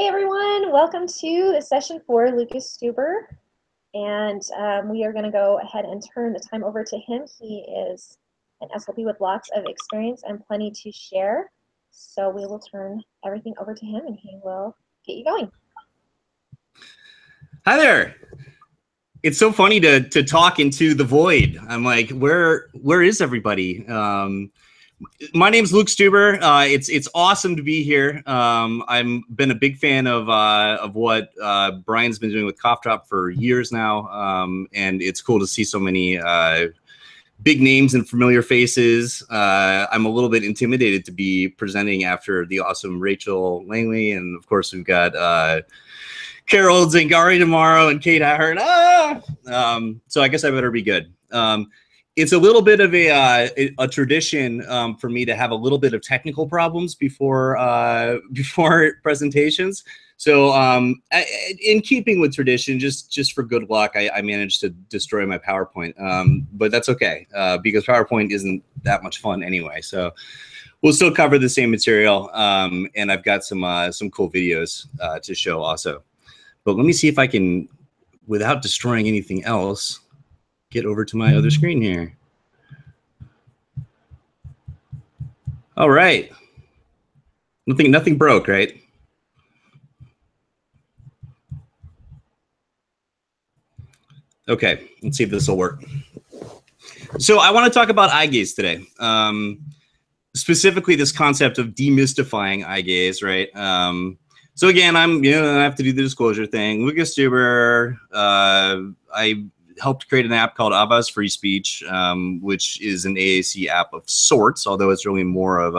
Hey everyone, welcome to the session for Lucas Steuber. And we are going to go ahead and turn the time over to him. He is an SLP with lots of experience and plenty to share. So we will turn everything over to him and he will get you going. Hi there. It's so funny to talk into the void. I'm like, where is everybody? My name's Luke Steuber. It's awesome to be here. I've been a big fan of what Brian's been doing with Cough Drop for years now, and it's cool to see so many big names and familiar faces. I'm a little bit intimidated to be presenting after the awesome Rachel Langley, and of course we've got Carol Zangari tomorrow and Kate Ahern. So I guess I better be good. It's a little bit of a tradition for me to have a little bit of technical problems before presentations. So in keeping with tradition, just for good luck, I managed to destroy my PowerPoint. But that's okay because PowerPoint isn't that much fun anyway. So we'll still cover the same material, and I've got some cool videos to show also. But let me see if I can, without destroying anything else, get over to my other screen here. All right. Nothing broke, right? Okay, let's see if this will work. So I want to talk about eye gaze today. Specifically this concept of demystifying eye gaze, right? So again, I have to do the disclosure thing. Lucas Steuber, I helped create an app called Ava's Free Speech, which is an AAC app of sorts, although it's really more of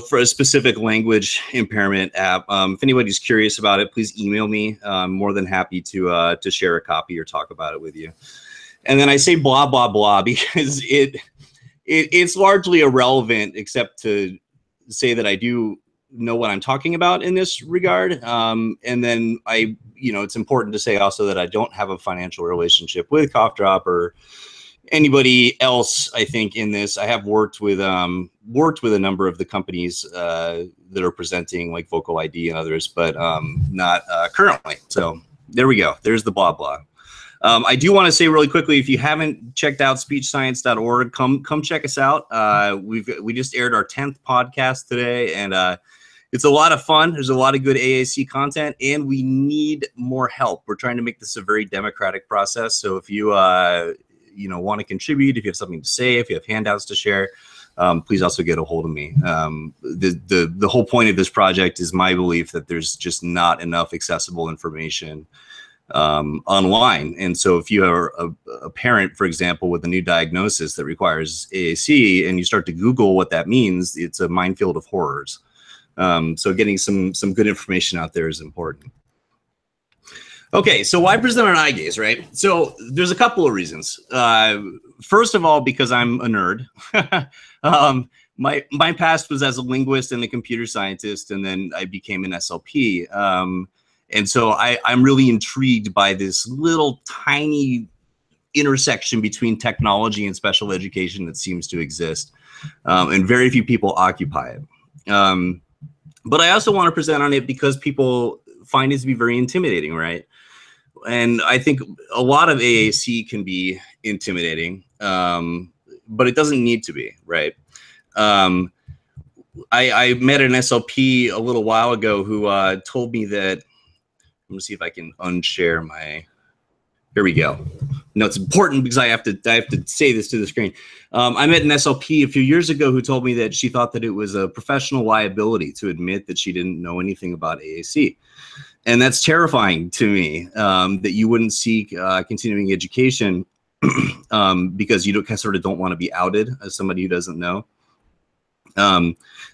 for a specific language impairment app. If anybody's curious about it, please email me. I'm more than happy to share a copy or talk about it with you. And then I say blah, blah, blah, because it's largely irrelevant except to say that I do know what I'm talking about in this regard. And then it's important to say also that I don't have a financial relationship with Cough Drop or anybody else. I think in this, I have worked with a number of the companies that are presenting, like Vocal ID and others, but not currently. So there we go. There's the blah blah. I do want to say really quickly, if you haven't checked out speechscience.org, come check us out. We just aired our 10th podcast today, and it's a lot of fun. There's a lot of good AAC content, and we need more help. We're trying to make this a very democratic process. So if you want to contribute, if you have something to say, if you have handouts to share, please also get a hold of me. The whole point of this project is my belief that there's just not enough accessible information online. And so if you are a parent, for example, with a new diagnosis that requires AAC, and you start to Google what that means, it's a minefield of horrors. So getting some good information out there is important. Okay, so why present on eye gaze, right? So there's a couple of reasons. First of all, because I'm a nerd. My past was as a linguist and a computer scientist, and then I became an SLP. And so I'm really intrigued by this little tiny intersection between technology and special education that seems to exist, and very few people occupy it. But I also want to present on it because people find it to be very intimidating, right? And I think a lot of AAC can be intimidating, but it doesn't need to be, right? I met an SLP a little while ago who told me that, let me see if I can unshare my, here we go. No, it's important because I have to say this to the screen. I met an SLP a few years ago who told me that she thought that it was a professional liability to admit that she didn't know anything about AAC. And that's terrifying to me, that you wouldn't seek continuing education because you sort of don't want to be outed as somebody who doesn't know.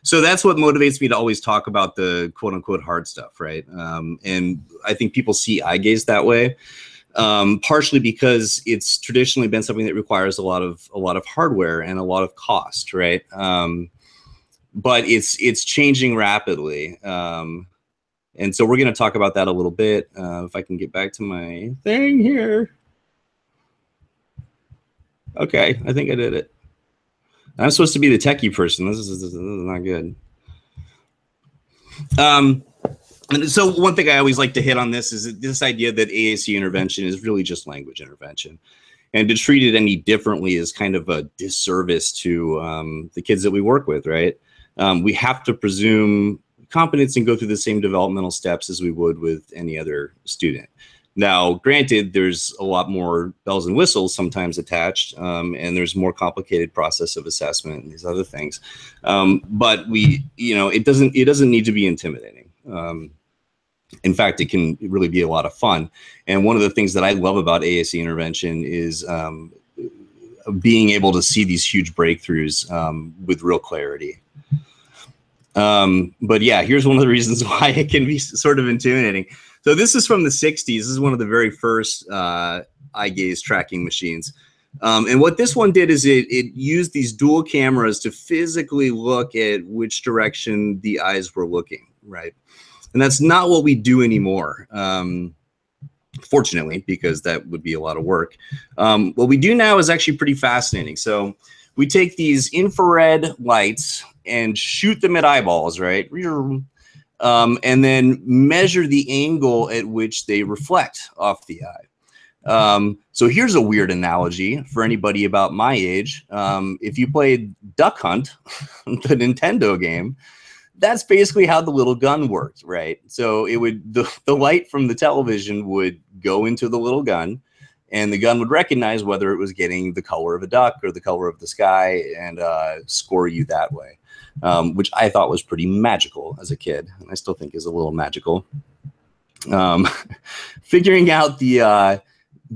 So that's what motivates me to always talk about the quote unquote hard stuff, right? And I think people see eye gaze that way. Partially because it's traditionally been something that requires a lot of hardware and a lot of cost, right? But it's changing rapidly, and so we're going to talk about that a little bit. If I can get back to my thing here. Okay, I think I did it. I'm supposed to be the techie person. This is not good. And so one thing I always like to hit on this is this idea that AAC intervention is really just language intervention. And to treat it any differently is kind of a disservice to the kids that we work with, right? We have to presume competence and go through the same developmental steps as we would with any other student. Now, granted, there's a lot more bells and whistles sometimes attached, and there's more complicated process of assessment and these other things. But it doesn't need to be intimidating. In fact, it can really be a lot of fun. And one of the things that I love about AAC intervention is being able to see these huge breakthroughs with real clarity. But yeah, here's one of the reasons why it can be sort of intimidating. So this is from the 60s. This is one of the very first eye gaze tracking machines. And what this one did is it used these dual cameras to physically look at which direction the eyes were looking, right? And that's not what we do anymore, fortunately, because that would be a lot of work. What we do now is actually pretty fascinating. So we take these infrared lights and shoot them at eyeballs, right? And then measure the angle at which they reflect off the eye. So here's a weird analogy for anybody about my age. If you played Duck Hunt, the Nintendo game, that's basically how the little gun worked, right? So it would the light from the television would go into the little gun, and the gun would recognize whether it was getting the color of a duck or the color of the sky and score you that way, which I thought was pretty magical as a kid, and I still think is a little magical. Figuring out the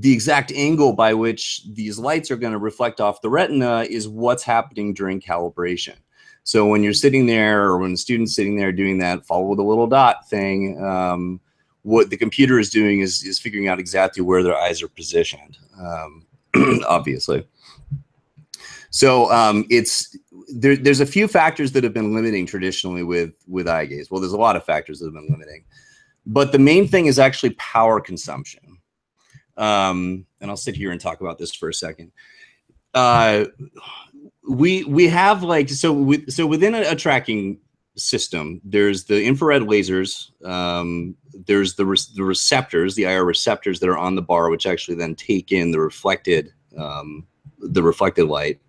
exact angle by which these lights are going to reflect off the retina is what's happening during calibration. So when you're sitting there, or when the student's sitting there doing that follow the little dot thing, what the computer is doing is figuring out exactly where their eyes are positioned, obviously. So there's a few factors that have been limiting traditionally with eye gaze. Well, there's a lot of factors that have been limiting, but the main thing is actually power consumption. And I'll sit here and talk about this for a second. We have so within a tracking system, there's the infrared lasers, there's the receptors, the IR receptors that are on the bar, which actually then take in the reflected light,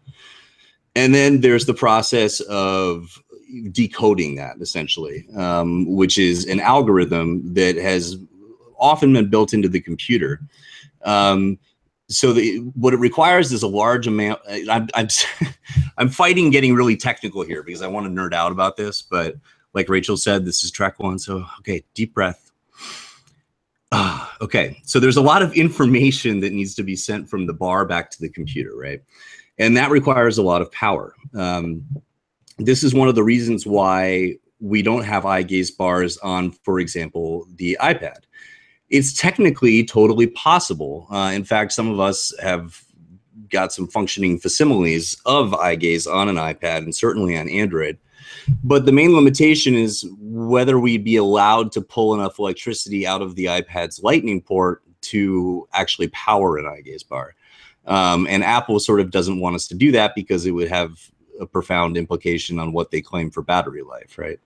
and then there's the process of decoding that essentially, which is an algorithm that has often been built into the computer. So what it requires is a large amount. I'm fighting getting really technical here because I want to nerd out about this, but like Rachel said, this is track one. So, okay, deep breath. Okay, so there's a lot of information that needs to be sent from the bar back to the computer, right? And that requires a lot of power. This is one of the reasons why we don't have eye gaze bars on, for example, the iPad. It's technically totally possible. In fact, some of us have got some functioning facsimiles of eye gaze on an iPad and certainly on Android. But the main limitation is whether we'd be allowed to pull enough electricity out of the iPad's lightning port to actually power an eye gaze bar. And Apple sort of doesn't want us to do that because it would have a profound implication on what they claim for battery life, right?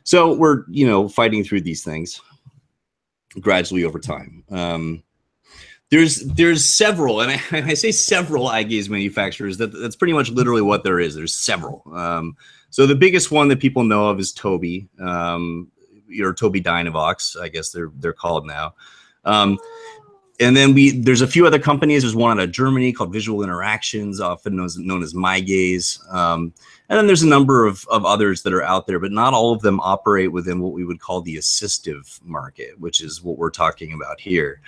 So we're, fighting through these things gradually over time. There's several, and I say several eye gaze manufacturers. That's pretty much literally what there is. There's several. So the biggest one that people know of is Tobii, or Tobii Dynavox, I guess they're called now. And then there's a few other companies. There's one out of Germany called Visual Interactions, often known as MyGaze. And then there's a number of others that are out there, but not all of them operate within what we would call the assistive market, which is what we're talking about here.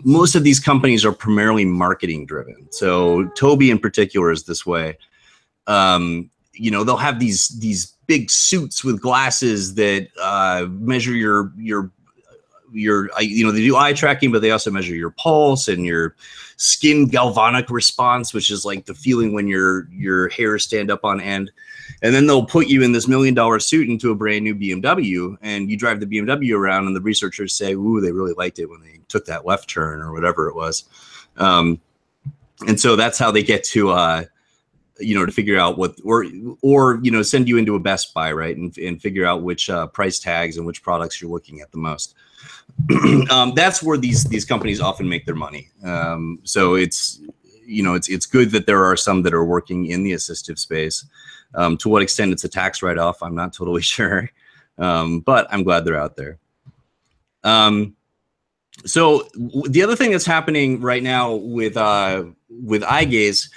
Most of these companies are primarily marketing driven. So Tobii in particular is this way. They'll have these big suits with glasses that measure they do eye tracking, but they also measure your pulse and your skin galvanic response, which is like the feeling when your hairs stand up on end. And then they'll put you in this $1 million suit into a brand new BMW, and you drive the BMW around, and the researchers say, ooh, they really liked it when they took that left turn or whatever it was. And so that's how they get to you know, to figure out what, or you know, send you into a Best Buy, right, and figure out which price tags and which products you're looking at the most. That's where these companies often make their money. So it's, you know, it's good that there are some that are working in the assistive space. To what extent it's a tax write-off, I'm not totally sure, but I'm glad they're out there. So the other thing that's happening right now with eye gaze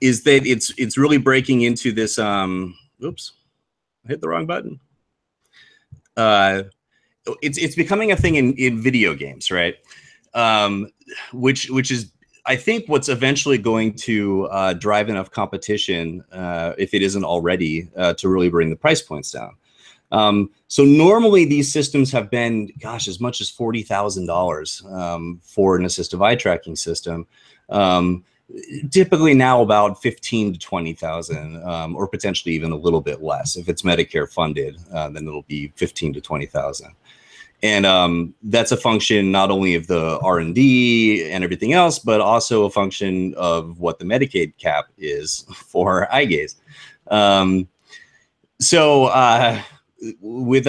is that it's really breaking into this. Oops, I hit the wrong button. It's becoming a thing in video games, right? Which is, I think, what's eventually going to drive enough competition, if it isn't already, to really bring the price points down. So normally these systems have been, gosh, as much as $40,000 for an assistive eye tracking system. Typically now about 15 to 20,000, or potentially even a little bit less. If it's Medicare funded, then it'll be 15 to 20,000. And that's a function not only of the R&D and everything else, but also a function of what the Medicaid cap is for eye gaze. With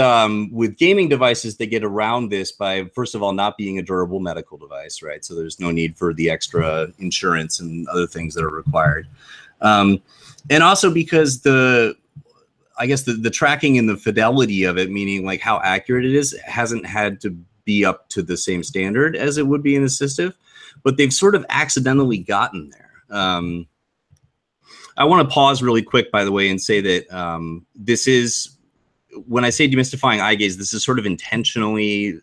gaming devices, they get around this by, first of all, not being a durable medical device, right? So there's no need for the extra insurance and other things that are required. And also because I guess the tracking and the fidelity of it, meaning like how accurate it is, hasn't had to be up to the same standard as it would be in assistive, but they've sort of accidentally gotten there. I want to pause really quick, by the way, and say that this is, when I say demystifying eye gaze, this is sort of intentionally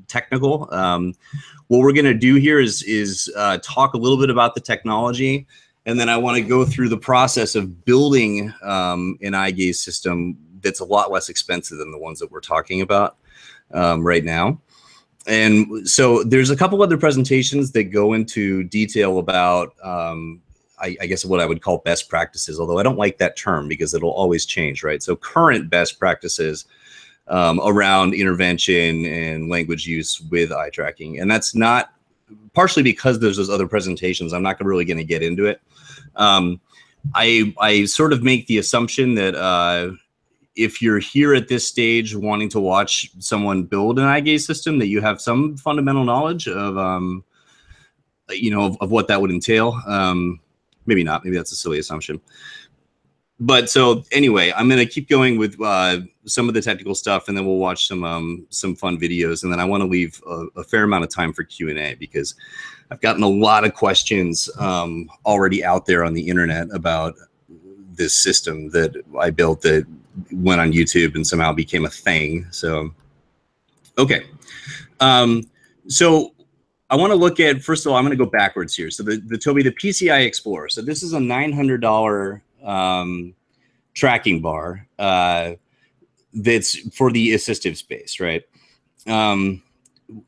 technical. What we're going to do here is talk a little bit about the technology, and then I want to go through the process of building an eye gaze system that's a lot less expensive than the ones that we're talking about right now. And so there's a couple other presentations that go into detail about I guess what I would call best practices, although I don't like that term because it'll always change, right? So current best practices around intervention and language use with eye tracking. And that's not, partially because there's those other presentations, I'm not really going to get into it. I sort of make the assumption that if you're here at this stage wanting to watch someone build an eye gaze system, that you have some fundamental knowledge of, you know, of what that would entail. Maybe not. Maybe that's a silly assumption. But so anyway, I'm going to keep going with some of the technical stuff, and then we'll watch some fun videos. And then I want to leave a fair amount of time for Q&A because I've gotten a lot of questions already out there on the internet about this system that I built that went on YouTube and somehow became a thing. So, okay. So I want to look at, first of all, I'm going to go backwards here. So Toby, the PCI Explorer. So this is a $900 tracking bar that's for the assistive space, right?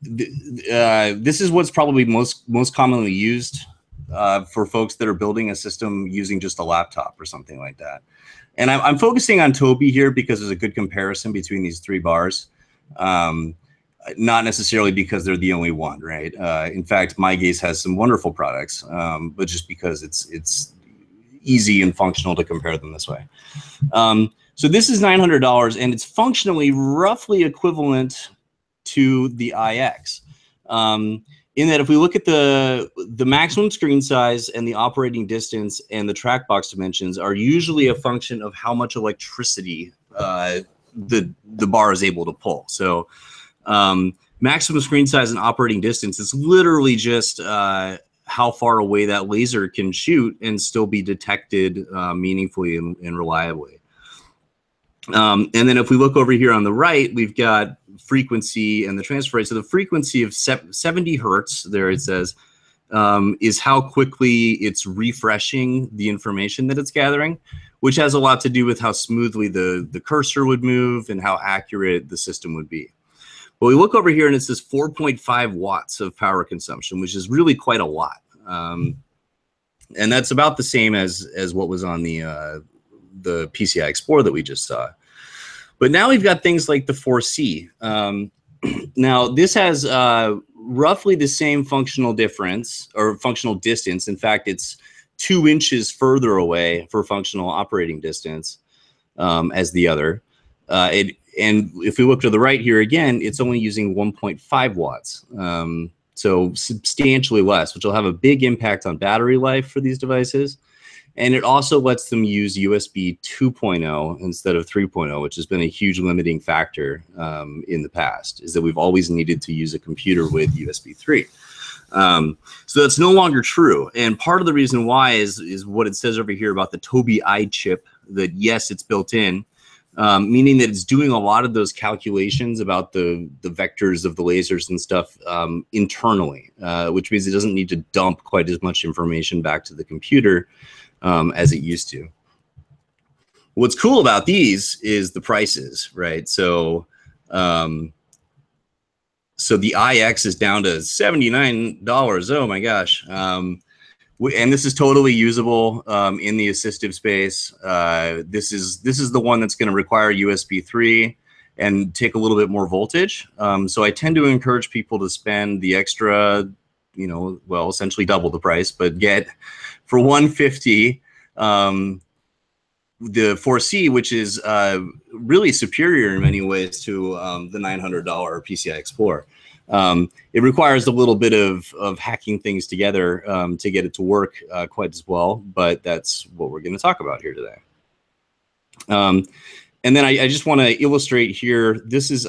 This is what's probably most commonly used for folks that are building a system using just a laptop or something like that. And I'm focusing on Toby here because there's a good comparison between these three bars. Not necessarily because they're the only one, right? In fact, MyGaze has some wonderful products, but just because it's easy and functional to compare them this way. So this is $900, and it's functionally roughly equivalent to the IX. In that if we look at the maximum screen size and the operating distance and the track box dimensions are usually a function of how much electricity the bar is able to pull. So maximum screen size and operating distance is literally just how far away that laser can shoot and still be detected meaningfully and reliably. And then if we look over here on the right, we've got frequency and the transfer rate. So the frequency of 70 hertz, there it says, is how quickly it's refreshing the information that it's gathering, which has a lot to do with how smoothly the cursor would move and how accurate the system would be. But we look over here and it says 4.5 watts of power consumption, which is really quite a lot. And that's about the same as what was on the PCI Explorer that we just saw. But now we've got things like the 4C. Now this has roughly the same functional difference or functional distance. In fact, it's 2 inches further away for functional operating distance as the other. And if we look to the right here again, it's only using 1.5 watts. So substantially less, which will have a big impact on battery life for these devices. And it also lets them use USB 2.0 instead of 3.0, which has been a huge limiting factor in the past, is that we've always needed to use a computer with USB 3. So that's no longer true. And part of the reason why is what it says over here about the Tobii Eye chip, that yes, it's built in, meaning that it's doing a lot of those calculations about the vectors of the lasers and stuff internally, which means it doesn't need to dump quite as much information back to the computer as it used to. What's cool about these is the prices, right? So, so the IX is down to $79. Oh my gosh. And this is totally usable in the assistive space. This is the one that's going to require USB 3 and take a little bit more voltage. So I tend to encourage people to spend the extra, you know, well, essentially double the price, but get for $150 the 4C, which is really superior in many ways to the $900 PCI Explorer. It requires a little bit of hacking things together to get it to work quite as well, but that's what we're going to talk about here today. And then I just want to illustrate here, this is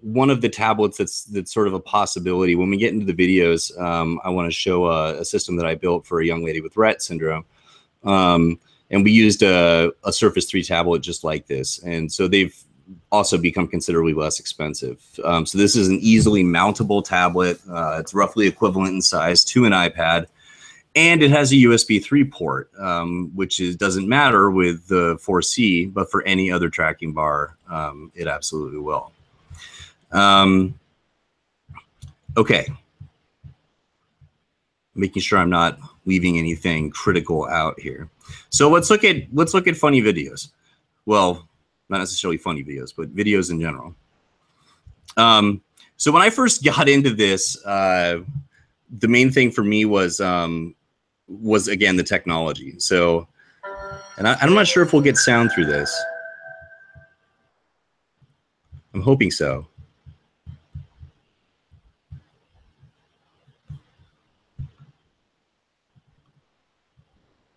one of the tablets that's sort of a possibility. When we get into the videos, I want to show a system that I built for a young lady with Rett syndrome. And we used a Surface 3 tablet just like this. And so they've also become considerably less expensive. So this is an easily mountable tablet. It's roughly equivalent in size to an iPad. And it has a USB 3 port, which doesn't matter with the 4C, but for any other tracking bar, it absolutely will. Okay. Making sure I'm not leaving anything critical out here. So let's look at funny videos. Well, not necessarily funny videos, but videos in general. So when I first got into this, the main thing for me was again the technology. So, and I'm not sure if we'll get sound through this. I'm hoping so.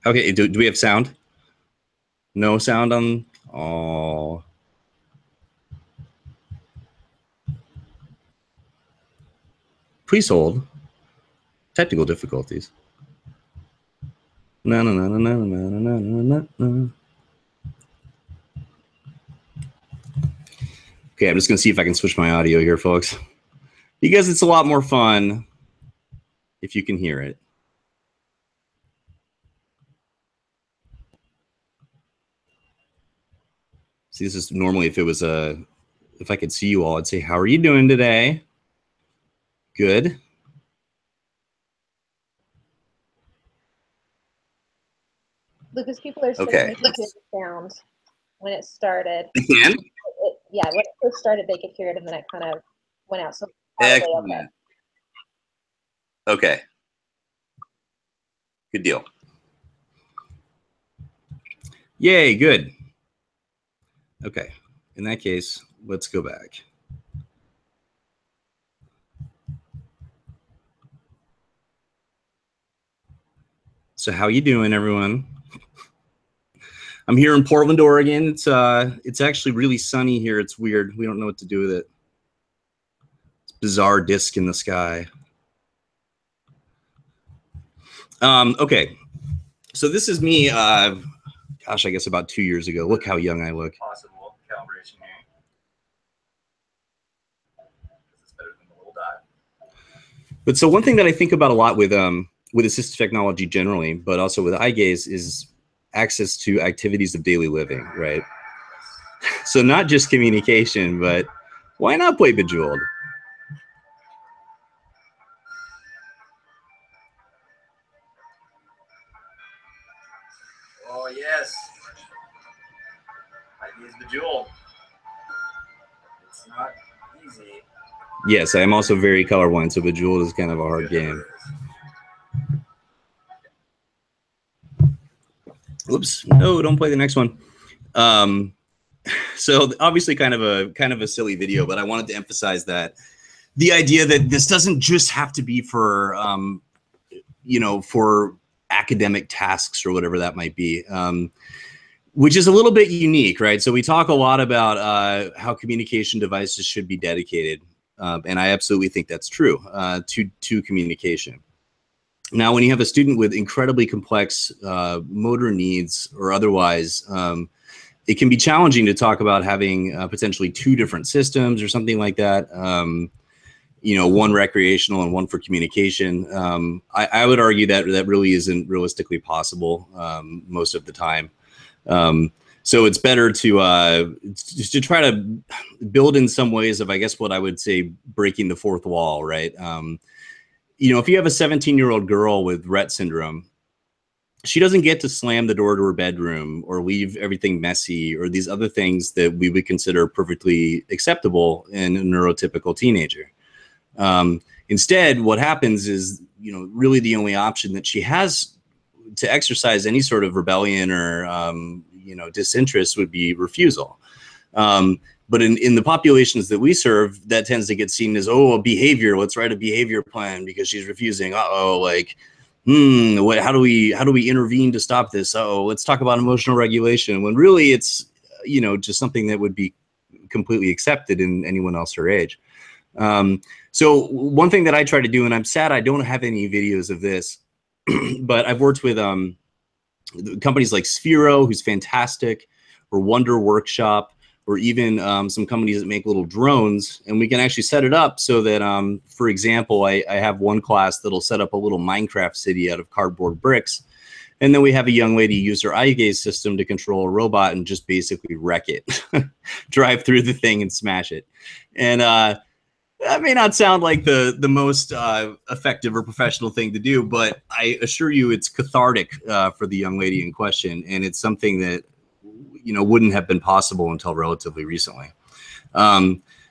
Okay, do we have sound? No sound on. Oh. Please hold. Technical difficulties. No, no, no, no, no, no, no, no, no. Okay, I'm just gonna see if I can switch my audio here, folks, because it's a lot more fun if you can hear it. See, this is normally if I could see you all, I'd say, how are you doing today? Good. Lucas, people are saying they could hear the sound when it started. They can? Yeah, when it first started, they could hear it, and then it kind of went out. So excellent. Okay. Good deal. Yay, good. Okay, in that case, let's go back. So how you doing, everyone? I'm here in Portland, Oregon. It's actually really sunny here. It's weird. We don't know what to do with it. It's a bizarre disk in the sky. Okay, so this is me. Gosh, I guess about 2 years ago. Look how young I look. Possible calibration here. It's better than the little dot. But so one thing that I think about a lot with assistive technology generally, but also with eye gaze, is access to activities of daily living, right? So not just communication, but why not play Bejeweled? Oh yes, I use Bejeweled. It's not easy. Yes, I am also very colorblind, so Bejeweled is kind of a hard game. Oops, no, don't play the next one. So obviously kind of a silly video, but I wanted to emphasize that the idea that this doesn't just have to be for, for academic tasks or whatever that might be, which is a little bit unique, right? So we talk a lot about how communication devices should be dedicated. And I absolutely think that's true to communication. Now, when you have a student with incredibly complex motor needs or otherwise, it can be challenging to talk about having potentially two different systems or something like that. One recreational and one for communication. I would argue that that really isn't realistically possible most of the time. So it's better to try to build in some ways of, I guess, what I would say breaking the fourth wall, right? If you have a 17-year-old girl with Rett syndrome, she doesn't get to slam the door to her bedroom or leave everything messy or these other things that we would consider perfectly acceptable in a neurotypical teenager. Instead, what happens is, really the only option that she has to exercise any sort of rebellion or, disinterest would be refusal. But in the populations that we serve, that tends to get seen as, oh, a behavior. Let's write a behavior plan because she's refusing. How do we intervene to stop this? Let's talk about emotional regulation. When really it's, just something that would be completely accepted in anyone else her age. So one thing that I try to do, and I'm sad I don't have any videos of this, but I've worked with companies like Sphero, who's fantastic, or Wonder Workshop, or even some companies that make little drones, and we can actually set it up so that, for example, I have one class that'll set up a little Minecraft city out of cardboard bricks, and then we have a young lady use her eye gaze system to control a robot and just basically wreck it, drive through the thing and smash it. And that may not sound like the most effective or professional thing to do, but I assure you it's cathartic for the young lady in question, and it's something that wouldn't have been possible until relatively recently.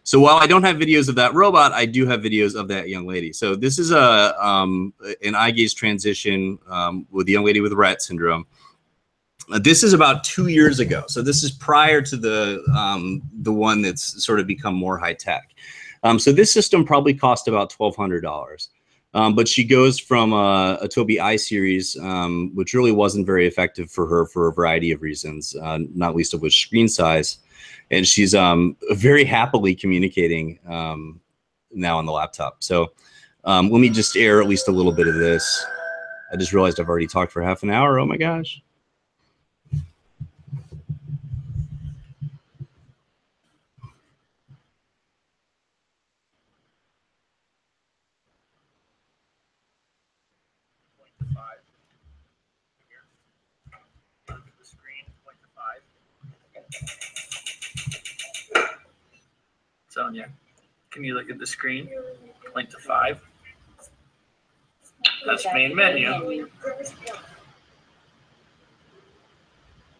So while I don't have videos of that robot, I do have videos of that young lady. So this is an eye gaze transition with a young lady with Rett syndrome. This is about 2 years ago. So this is prior to the one that's sort of become more high tech. So this system probably cost about $1,200. But she goes from a Tobii I series, which really wasn't very effective for her for a variety of reasons, not least of which screen size. And she's very happily communicating now on the laptop. So let me just air at least a little bit of this. I just realized I've already talked for half an hour. Oh my gosh. Sonia, can you look at the screen? Point to 5. That's main menu. All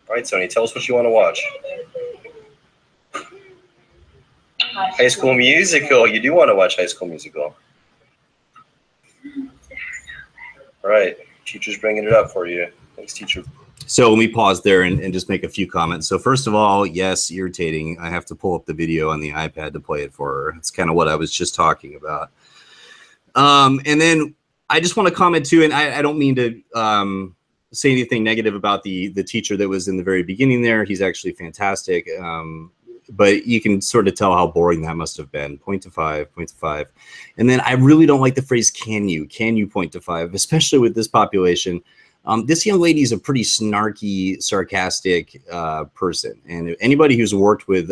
right, Sonia, tell us what you want to watch. High School Musical. You do want to watch High School Musical. All right, teacher's bringing it up for you. Thanks, teacher. So let me pause there and just make a few comments. So first of all, yes, irritating. I have to pull up the video on the iPad to play it for her. It's kind of what I was just talking about. And then I just want to comment too, and I don't mean to say anything negative about the teacher that was in the very beginning there. He's actually fantastic. But you can sort of tell how boring that must have been. Point to 5, point to 5. And then I really don't like the phrase, can you point to 5, especially with this population. This young lady is a pretty snarky, sarcastic person. And anybody who's worked with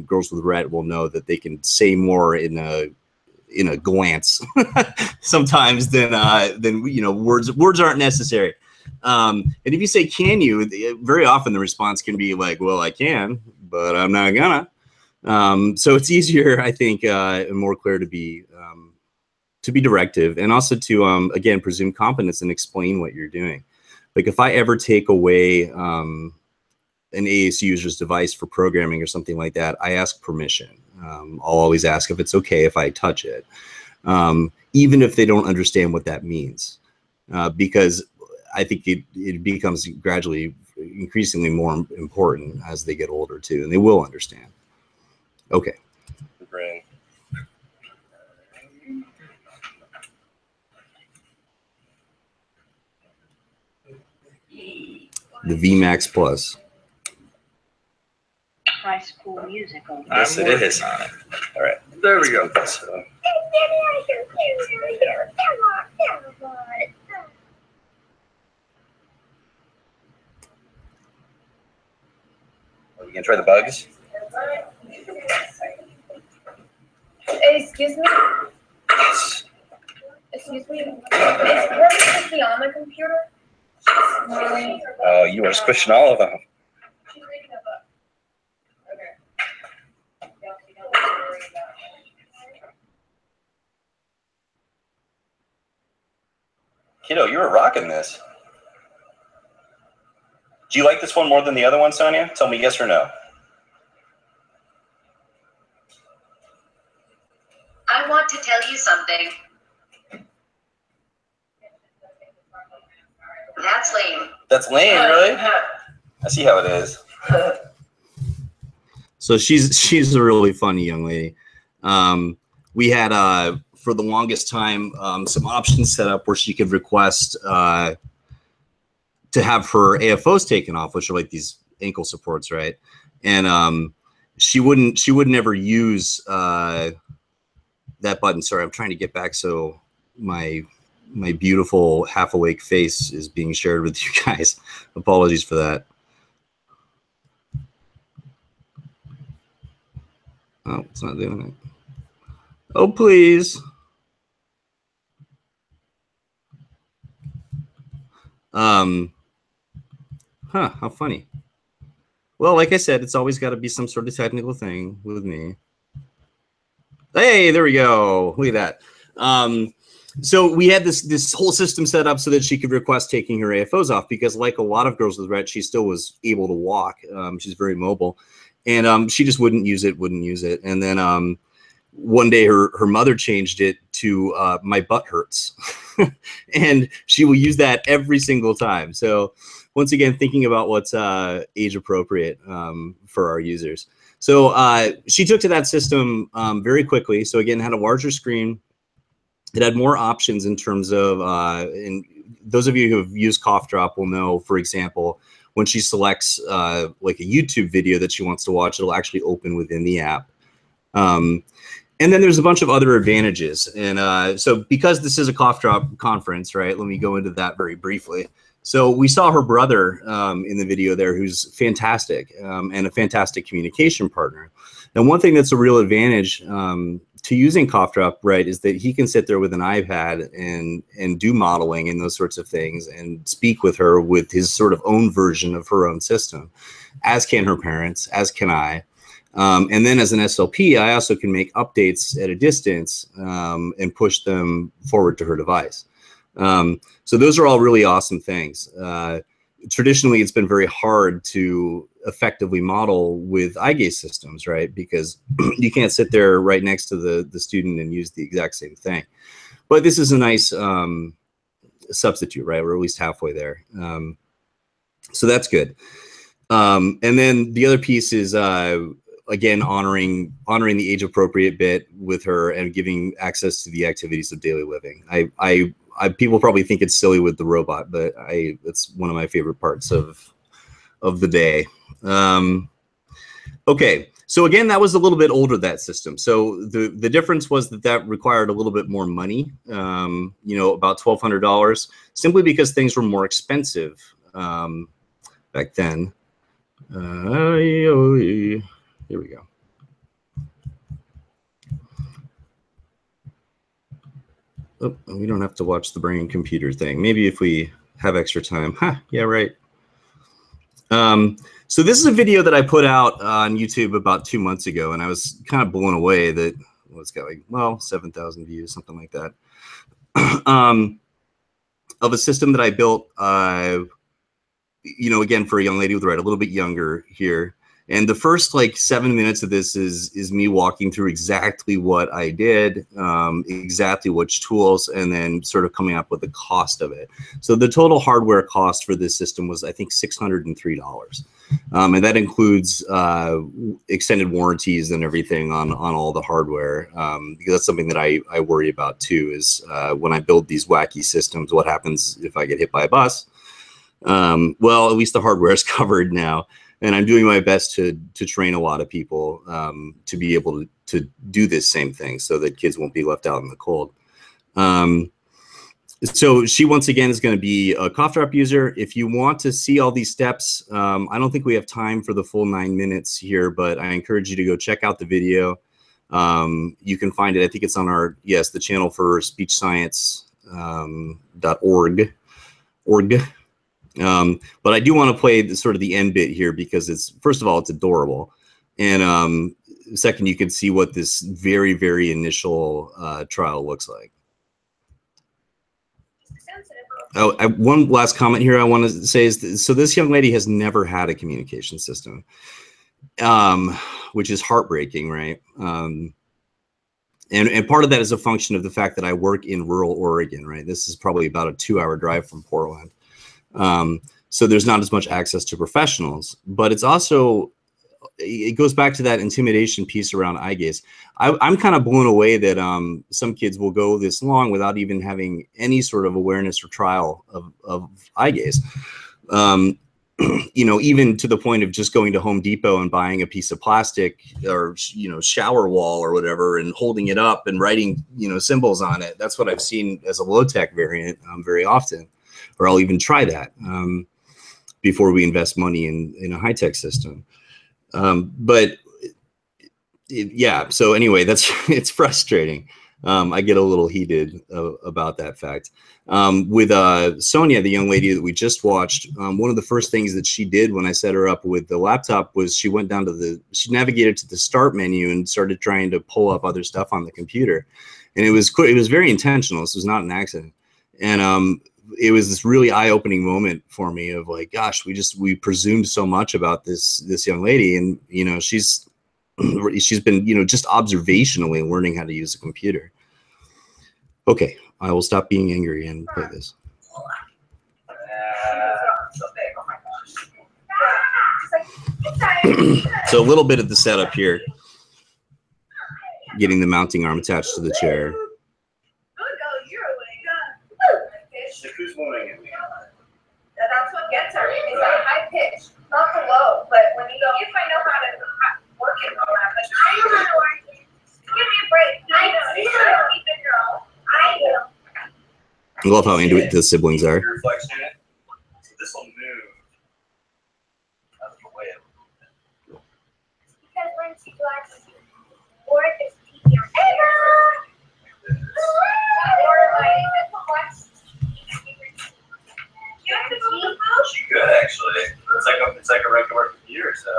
girls with Rett will know that they can say more in a glance sometimes than words aren't necessary. And if you say, can you, very often the response can be like, well, I can, but I'm not gonna. So it's easier, I think, and more clear to be directive, and also to, again, presume competence and explain what you're doing. Like if I ever take away an AAC user's device for programming or something like that, I ask permission. I'll always ask if it's okay if I touch it, even if they don't understand what that means, because I think it becomes gradually increasingly more important as they get older too, and they will understand. Okay. The VMAX Plus. High School Musical. Yes, it is. All right. There we go. So, are we gonna try the bugs? Hey, excuse me? Yes. Excuse me? Is Courtney be on the computer? Oh, you are squishing all of them. She's reading a book. Okay. Kiddo, you were rocking this. Do you like this one more than the other one, Sonia? Tell me yes or no. I want to tell you something. That's lame. That's lame, really? I see how it is. So she's a really funny young lady. We had for the longest time some options set up where she could request to have her AFOs taken off, which are like these ankle supports, right? And she would never use that button. Sorry, I'm trying to get back so my beautiful half awake face is being shared with you guys. Apologies for that. Oh, it's not doing it. Oh, please. How funny. Well, like I said, it's always got to be some sort of technical thing with me. Hey, there we go. Look at that. So we had this whole system set up so that she could request taking her AFOs off because, like a lot of girls with Rett, she still was able to walk. She's very mobile, and she just wouldn't use it. And then one day her mother changed it to my butt hurts, and she will use that every single time. So once again, thinking about what's age appropriate for our users. So she took to that system very quickly. So again, had a larger screen. It had more options in terms of, and those of you who have used Cough Drop will know, for example, when she selects like a YouTube video that she wants to watch, it'll actually open within the app. And then there's a bunch of other advantages. And so because this is a Cough Drop conference, right, let me go into that very briefly. So we saw her brother in the video there, who's fantastic and a fantastic communication partner. And one thing that's a real advantage to using Cough Drop, right, is that he can sit there with an iPad and do modeling and those sorts of things and speak with her with his sort of own version of her own system, as can her parents, as can I. And then as an SLP, I also can make updates at a distance and push them forward to her device. So those are all really awesome things. Traditionally, it's been very hard to effectively model with eye gaze systems, right? Because you can't sit there right next to the student and use the exact same thing. But this is a nice substitute, right? We're at least halfway there. So that's good. And then the other piece is, again, honoring the age appropriate bit with her and giving access to the activities of daily living. People probably think it's silly with the robot, but it's one of my favorite parts of the day. Okay, so again, that was a little bit older, that system. So the difference was that required a little bit more money, you know, about $1,200, simply because things were more expensive back then. Here we go. Oh, we don't have to watch the brain computer thing. Maybe if we have extra time. Yeah, right. So this is a video that I put out on YouTube about 2 months ago, and I was kind of blown away that it's got like, well, 7,000 views, something like that, of a system that I built, you know, again, for a young lady with Rett, a little bit younger here. And the first like 7 minutes of this is me walking through exactly what I did, exactly which tools, and then sort of coming up with the cost of it. So the total hardware cost for this system was, I think, $603. And that includes extended warranties and everything on all the hardware, because that's something that I worry about too, is when I build these wacky systems, what happens if I get hit by a bus? Well, at least the hardware is covered now. And I'm doing my best to train a lot of people to be able to do this same thing so that kids won't be left out in the cold. So she, once again, is going to be a cough drop user. If you want to see all these steps, I don't think we have time for the full 9 minutes here, but I encourage you to go check out the video. You can find it, I think it's on our, yes, the channel for speechscience.org. But I do want to play the sort of the end bit here because it's, first of all, it's adorable. And second, you can see what this very, very initial trial looks like. Oh, one last comment here I want to say is, so this young lady has never had a communication system, which is heartbreaking, right? And part of that is a function of the fact that I work in rural Oregon, right? This is probably about a 2-hour drive from Portland. So there's not as much access to professionals, but it's also, it goes back to that intimidation piece around eye gaze. I'm kind of blown away that some kids will go this long without even having any sort of awareness or trial of eye gaze. You know, even to the point of just going to Home Depot and buying a piece of plastic or, you know, shower wall or whatever and holding it up and writing, you know, symbols on it. That's what I've seen as a low-tech variant very often. Or I'll even try that before we invest money in a high-tech system. Yeah, so anyway, it's frustrating. I get a little heated about that fact. With Sonia, the young lady that we just watched, one of the first things that she did when I set her up with the laptop was she went down to she navigated to the start menu and started trying to pull up other stuff on the computer. And it was very intentional. This was not an accident. And it was this really eye-opening moment for me of like, gosh, we presumed so much about this young lady, and you know, she's been, you know, just observationally learning how to use a computer. Okay, I will stop being angry and play this. So a little bit of the setup here, getting the mounting arm attached to the chair. Who's moving it? That's what gets her. It's that high pitch, not the low. But when you go, if I know how to work it all that, but I know how to work it. Give me a break. I know. You don't keep it girl. I do. I love how into it the siblings are. Your reflection in it. So this will move out of the way a little bit. Because when she watches or this TV on Ava, or like She could actually. It's like a regular computer, so.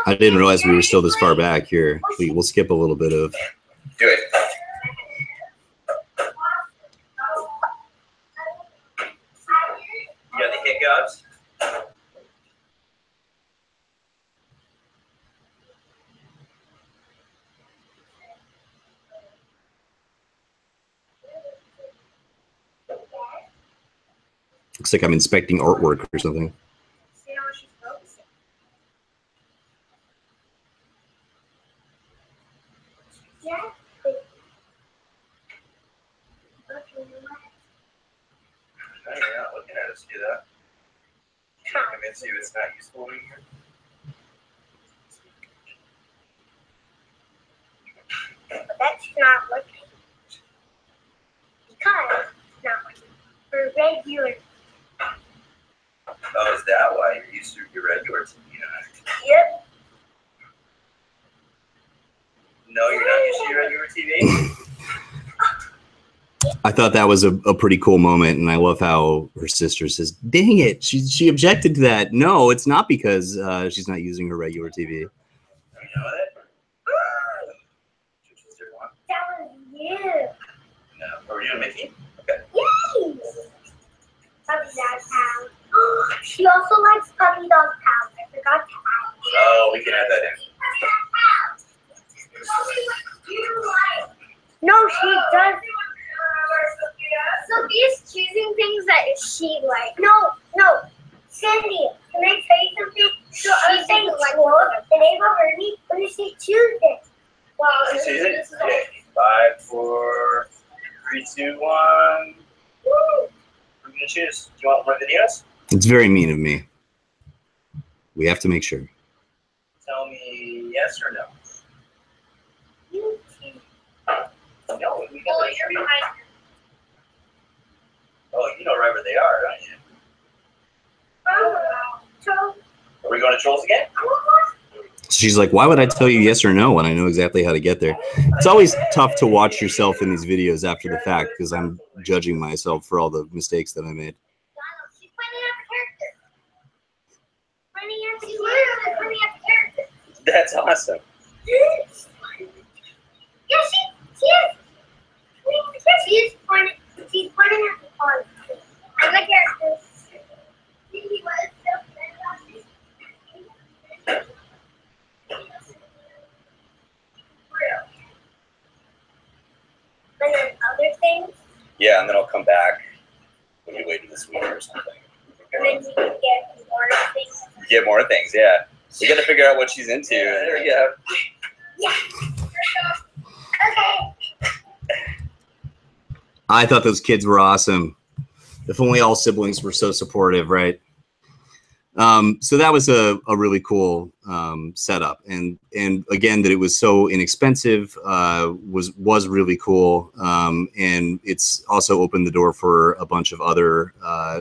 I didn't realize we were still this far back here. We'll skip a little bit of. Do it. You got the hiccups? Looks like I'm inspecting artwork or something. See how she's focusing. Yeah. No, you're not looking at us, do that. Can I convince you it's not useful in here? But that's not looking. Because it's not looking. For regular. Oh, is that why you're used to your regular TV? Yep. No, you're not used to your regular TV? I thought that was a pretty cool moment, and I love how her sister says, dang it, she objected to that. No, it's not because she's not using her regular TV. You know that? That was you. No. Are you doing Mickey? Okay. Yay! Puppy dog pound. She also likes puppy dog powder. Oh, we can add that in. No, she does. Sophia's choosing things that she likes. No. Cindy, can I tell you something? So I was saying, and Ava heard me when you say Tuesday. Well, You see it? Okay. 5, 4, 3, 2, 1. I'm gonna choose. Do you want more videos? It's very mean of me. We have to make sure. Tell me yes or no. No, we got Oh, you're behind. Oh, you know right where they are, don't you? Trolls. Are we going to trolls again? She's like, why would I tell you yes or no when I know exactly how to get there? It's always tough to watch yourself in these videos after the fact because I'm judging myself for all the mistakes that I made. She's pointing at the character. She's literally pointing at the character. That's awesome. Yeah, she is. She's pointing at the pond. And the character. And then other things, Yeah, and then I'll come back when you wait this week or something. and then you can get more things. Get more things, yeah. We got to figure out what she's into. There we go. Yeah. Okay. I thought those kids were awesome. If only all siblings were so supportive, right? So that was a really cool setup, and again that it was so inexpensive was really cool, and it's also opened the door for a bunch of other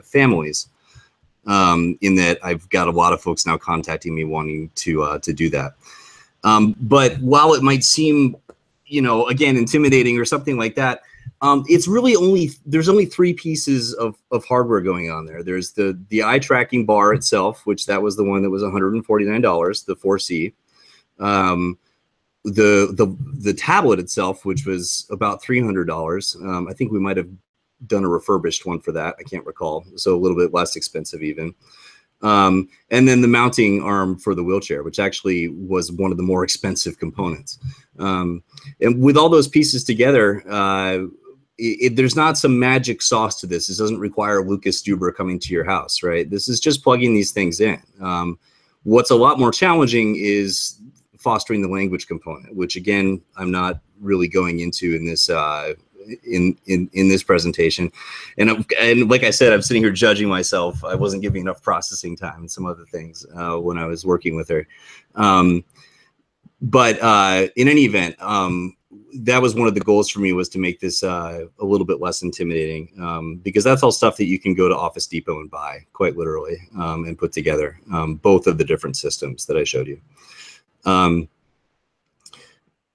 families. In that I've got a lot of folks now contacting me wanting to do that. But while it might seem, again, intimidating or something like that, it's really there's only 3 pieces of hardware going on there. There's the eye tracking bar itself, which that was the one that was $149, the 4C. The tablet itself, which was about $300. I think we might have done a refurbished one for that. I can't recall. So a little bit less expensive even. And then the mounting arm for the wheelchair, which actually was one of the more expensive components. And with all those pieces together, there's not some magic sauce to this. This doesn't require Lucas Steuber coming to your house, right? This is just plugging these things in. What's a lot more challenging is fostering the language component, which again, I'm not really going into in this in this presentation. And like I said, I'm sitting here judging myself. I wasn't giving enough processing time and some other things when I was working with her. But in any event, that was one of the goals for me, was to make this a little bit less intimidating, because that's all stuff that you can go to Office Depot and buy, quite literally, and put together, both of the different systems that I showed you.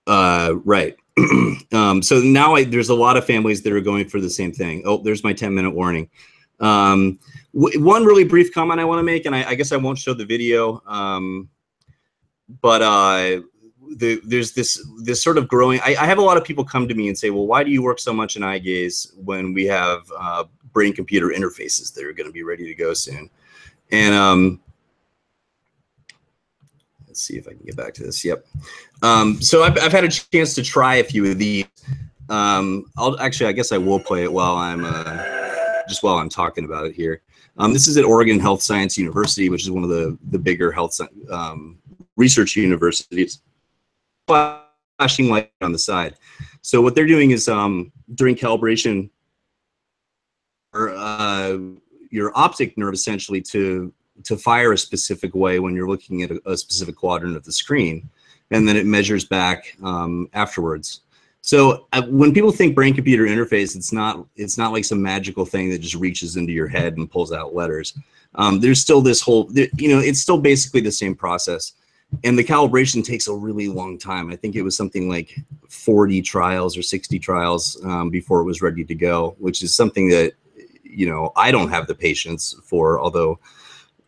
Right. So now there's a lot of families that are going for the same thing. Oh, there's my 10-minute warning. One really brief comment I want to make, and I guess I won't show the video, but there's this sort of growing. I have a lot of people come to me and say, well, why do you work so much in eye gaze when we have brain-computer interfaces that are going to be ready to go soon? And let's see if I can get back to this. Yep. So I've had a chance to try a few of these. I guess I will play it while I'm while I'm talking about it here. This is at Oregon Health Science University, which is one of the bigger health research universities. Flashing light on the side. So what they're doing is during calibration, your optic nerve essentially to fire a specific way when you're looking at a specific quadrant of the screen, and then it measures back afterwards. So when people think brain-computer interface, it's not like some magical thing that just reaches into your head and pulls out letters. There's still this whole, it's still basically the same process, and the calibration takes a really long time. I think it was something like 40 trials or 60 trials before it was ready to go, which is something that I don't have the patience for, although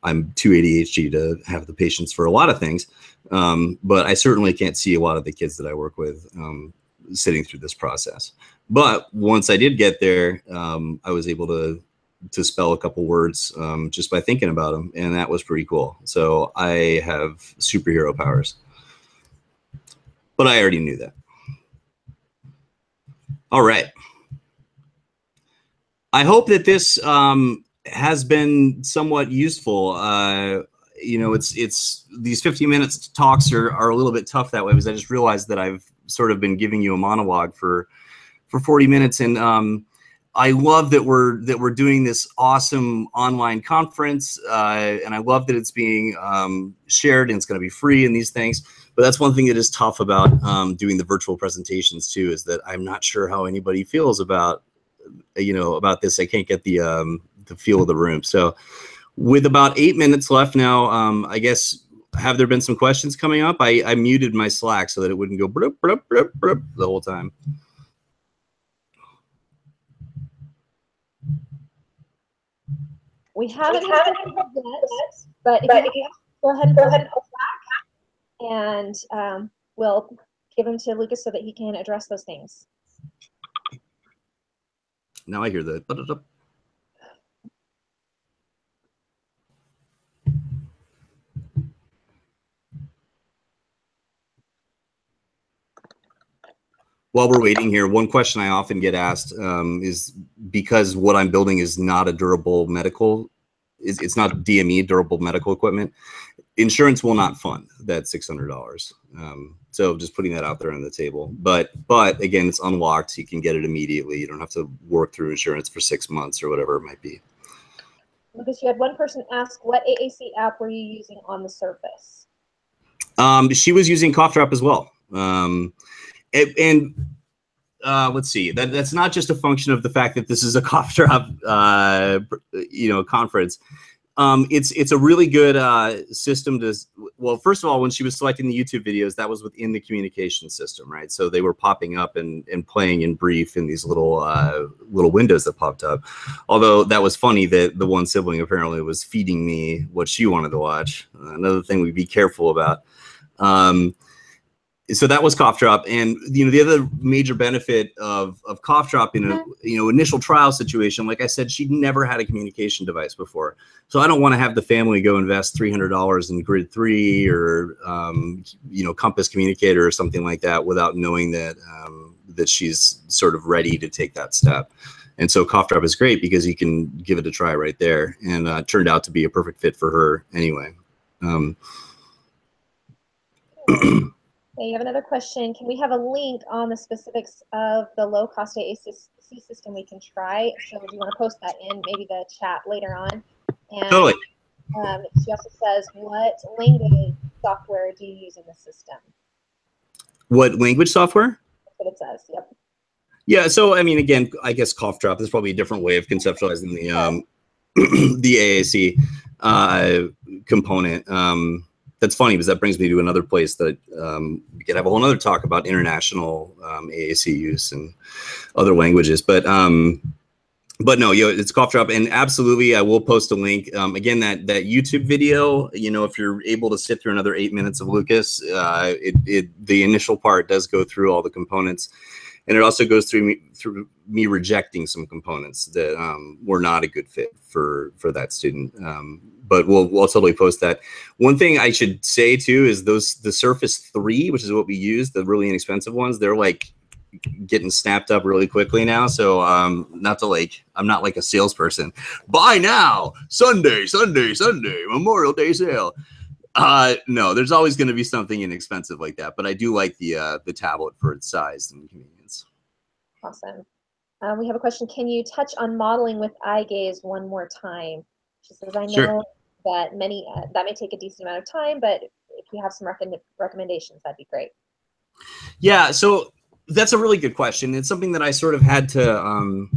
I'm too ADHD to have the patience for a lot of things, but I certainly can't see a lot of the kids that I work with sitting through this process. But once I did get there, I was able to to spell a couple words just by thinking about them, and that was pretty cool. So I have superhero powers, but I already knew that. All right. I hope that this has been somewhat useful. You know, it's these 50 minutes talks are a little bit tough that way, because I just realized that I've sort of been giving you a monologue for 40 minutes, and I love that we're doing this awesome online conference, and I love that it's being shared and it's going to be free and these things. But that's one thing that is tough about doing the virtual presentations too, is that I'm not sure how anybody feels about about this. I can't get the feel of the room. So with about 8 minutes left now, I guess, have there been some questions coming up? I muted my Slack so that it wouldn't go brup, brup, brup, brup the whole time. We haven't had it yet, but if you go ahead and pull back, and we'll give them to Lucas so that he can address those things. Now I hear the. While we're waiting here, one question I often get asked is, because what I'm building is not a durable medical, it's not DME, durable medical equipment, insurance will not fund that $600. So just putting that out there on the table. But again, it's unlocked, so you can get it immediately. You don't have to work through insurance for 6 months or whatever it might be. Lucas, you had one person ask, what AAC app were you using on the Surface? She was using Cough Drop as well. Let's see, that's not just a function of the fact that this is a Cough Drop, conference. It's a really good system to, well, first of all, when she was selecting the YouTube videos, that was within the communication system, right? So they were popping up and playing in brief in these little windows that popped up. Although that was funny that the one sibling apparently was feeding me what she wanted to watch. Another thing we'd be careful about. So that was Cough Drop, and the other major benefit of Cough Drop in a initial trial situation, like I said, she'd never had a communication device before, so I don't want to have the family go invest $300 in Grid 3 or Compass Communicator or something like that without knowing that that she's sort of ready to take that step. And so Cough Drop is great because you can give it a try right there, and it turned out to be a perfect fit for her anyway. Okay, you have another question. Can we have a link on the specifics of the low-cost AAC system we can try? So do you want to post that in maybe the chat later on? And, totally. She also says, what language software do you use in the system? What language software? That's what it says, yep. Yeah, so I mean, again, I guess Cough Drop is probably a different way of conceptualizing the AAC component. That's funny because that brings me to another place that we could have a whole other talk about international AAC use and other languages. But no, it's Cough Drop, and absolutely, I will post a link. Again, that YouTube video, if you're able to sit through another 8 minutes of Lucas, the initial part does go through all the components, and it also goes through me rejecting some components that were not a good fit for that student. But we'll totally post that. One thing I should say too is the Surface 3, which is what we use, the really inexpensive ones, they're like getting snapped up really quickly now. So I'm not like a salesperson. Buy now, Sunday, Memorial Day sale. No, there's always going to be something inexpensive like that. But I do like the tablet for its size and convenience. Awesome. We have a question. Can you touch on modeling with eye gaze one more time? She says, I know Sure. that that may take a decent amount of time, but if you have some recommendations, that'd be great. Yeah, so that's a really good question. It's something that I sort of had to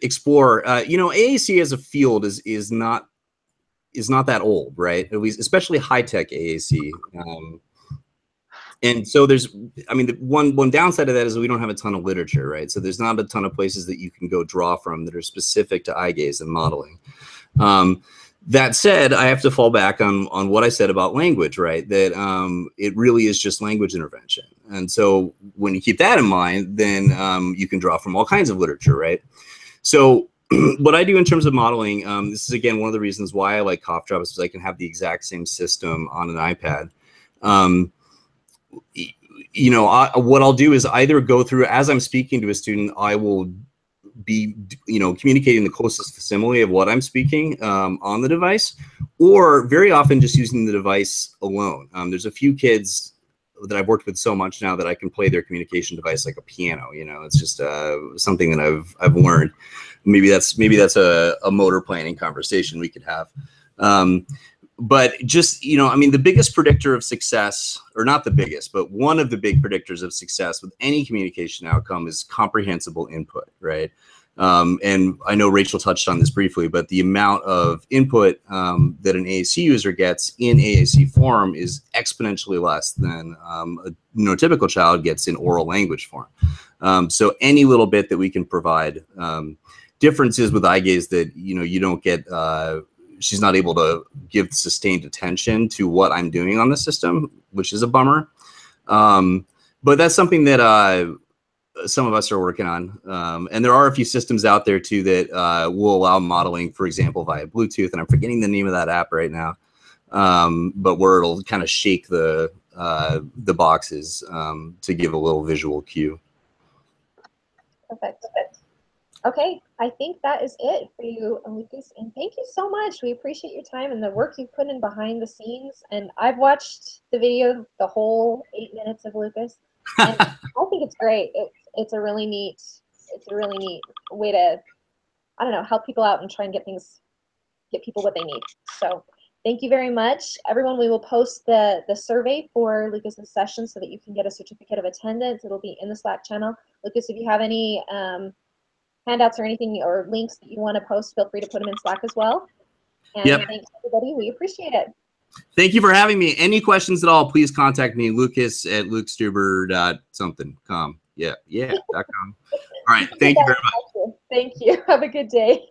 explore. AAC as a field is not that old, right? At least, especially high-tech AAC. And so the one downside of that is we don't have a ton of literature, right? So there's not a ton of places that you can go draw from that are specific to eye gaze and modeling. That said, I have to fall back on what I said about language, right? That it really is just language intervention. And so when you keep that in mind, then you can draw from all kinds of literature, right? So what I do in terms of modeling, this is again one of the reasons why I like Cough Drop, is I can have the exact same system on an iPad. You know, what I'll do is either go through, as I'm speaking to a student, I will be, you know, communicating the closest facsimile of what I'm speaking on the device, or very often just using the device alone. There's a few kids that I've worked with so much now that I can play their communication device like a piano. You know, it's just something that I've learned. Maybe that's a motor planning conversation we could have. But just, you know, I mean, the biggest predictor of success, or not the biggest, but one of the big predictors of success with any communication outcome is comprehensible input, right? And I know Rachel touched on this briefly, but the amount of input that an AAC user gets in AAC form is exponentially less than a typical child gets in oral language form. So any little bit that we can provide, differences with eye gaze that, you know, you don't get, she's not able to give sustained attention to what I'm doing on the system, which is a bummer. But that's something that some of us are working on. And there are a few systems out there too that will allow modeling, for example, via Bluetooth. And I'm forgetting the name of that app right now. But where it'll kind of shake the boxes to give a little visual cue. Perfect. Okay, I think that is it for you, Lucas, and thank you so much. We appreciate your time and the work you put in behind the scenes. And I've watched the video, the whole 8 minutes of Lucas, and I think it's great. It's a really neat way to, I don't know, help people out and try and get people what they need. So thank you very much, everyone. We will post the survey for Lucas's session so that you can get a certificate of attendance. It'll be in the Slack channel. Lucas, if you have any handouts or anything or links that you want to post, feel free to put them in Slack as well. And thanks everybody, we appreciate it. Thank you for having me. Any questions at all, please contact me, lucas@lukesteuber.something.com. .com. All right, thank you very much. Thank you. Have a good day.